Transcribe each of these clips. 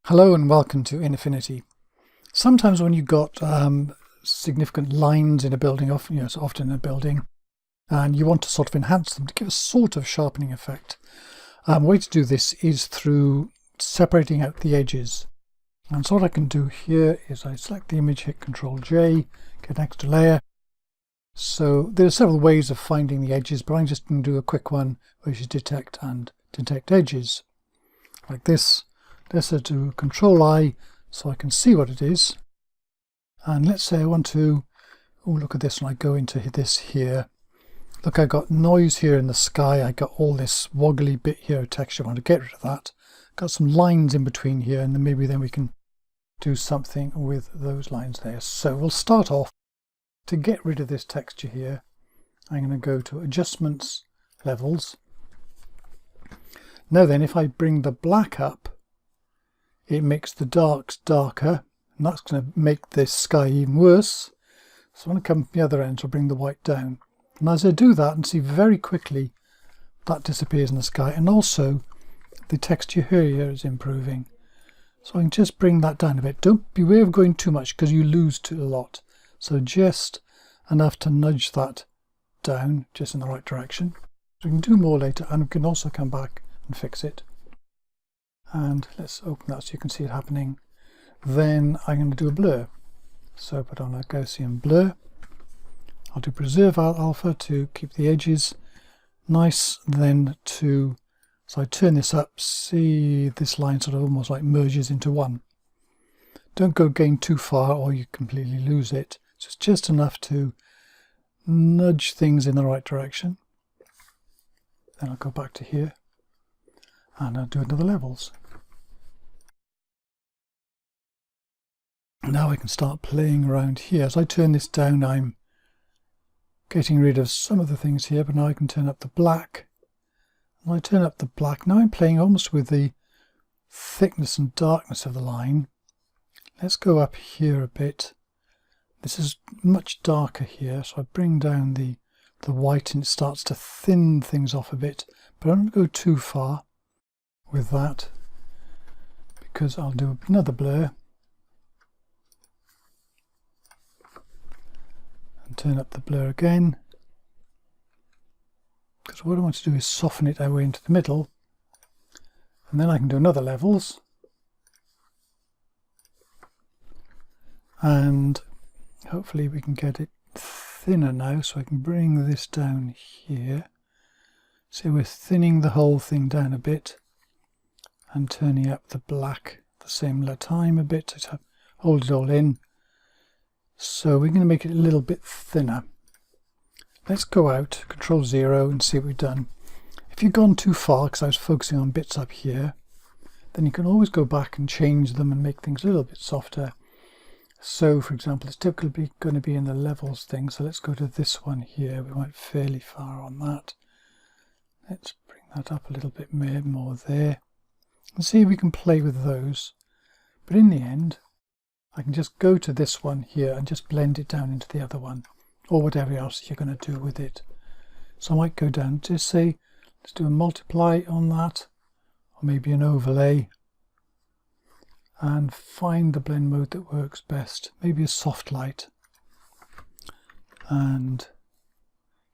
Hello and welcome to Affinity. Sometimes when you've got significant lines in a building, often in a building, and you want to sort of enhance them to give a sort of sharpening effect. A way to do this is through separating out the edges. And so what I can do here is I select the image, hit Ctrl J, get next to layer. So there are several ways of finding the edges, but I'm just going to do a quick one, which is detect and detect edges. Like this. Let's do Control I so I can see what it is. And let's say I want to, look at this when I go into this here. Look, I got noise here in the sky. I got all this woggly bit here of texture. I want to get rid of that. Got some lines in between here, and then maybe we can do something with those lines there. So we'll start off to get rid of this texture here. I'm going to go to Adjustments, Levels. Now then, if I bring the black up, it makes the darks darker, and that's going to make this sky even worse. So I want to come from the other end, so I'll bring the white down. And as I do that, and see very quickly that disappears in the sky, and also the texture here is improving. So I can just bring that down a bit. Don't beware of going too much because you lose a lot. So just enough to nudge that down, just in the right direction. So we can do more later, and we can also come back and fix it. And let's open that so you can see it happening. Then I'm going to do a blur. So put on a Gaussian blur. I'll do preserve alpha to keep the edges nice. Then so I turn this up, see this line sort of almost like merges into one. Don't go again too far or you completely lose it. So it's just enough to nudge things in the right direction. Then I'll go back to here. And I'll do another levels. Now I can start playing around here. As I turn this down, I'm getting rid of some of the things here, but now I can turn up the black. When I turn up the black, now I'm playing almost with the thickness and darkness of the line. Let's go up here a bit. This is much darker here, so I bring down the white and it starts to thin things off a bit, but I don't go too far with that because I'll do another blur and turn up the blur again, because what I want to do is soften it away into the middle, and then I can do another levels and hopefully we can get it thinner now, so I can bring this down here. So we're thinning the whole thing down a bit and turning up the black at the same time a bit to hold it all in. So we're going to make it a little bit thinner. Let's go out, Control 0 and see what we've done. If you've gone too far, because I was focusing on bits up here, then you can always go back and change them and make things a little bit softer. So for example, it's typically going to be in the levels thing, so let's go to this one here. We went fairly far on that. Let's bring that up a little bit more there. And see if we can play with those. But in the end, I can just go to this one here and just blend it down into the other one, or whatever else you're going to do with it. So I might go down to say, let's do a multiply on that, or maybe an overlay, and find the blend mode that works best. Maybe a soft light. And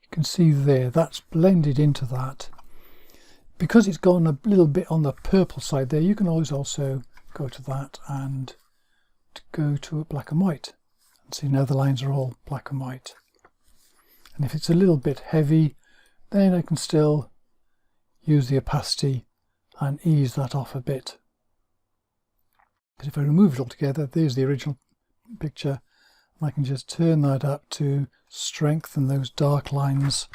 you can see there, that's blended into that. Because it's gone a little bit on the purple side there, you can always also go to that and go to a black and white. And see now the lines are all black and white. And if it's a little bit heavy, then I can still use the opacity and ease that off a bit. Because if I remove it altogether, there's the original picture. And I can just turn that up to strengthen those dark lines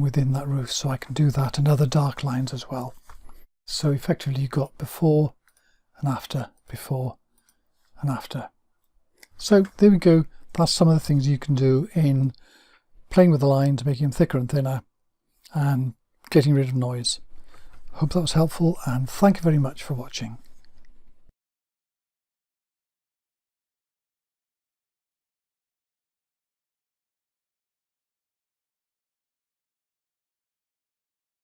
within that roof, so I can do that and other dark lines as well. So effectively you've got before and after, before and after. So there we go. That's some of the things you can do in playing with the lines, making them thicker and thinner and getting rid of noise. Hope that was helpful, and thank you very much for watching.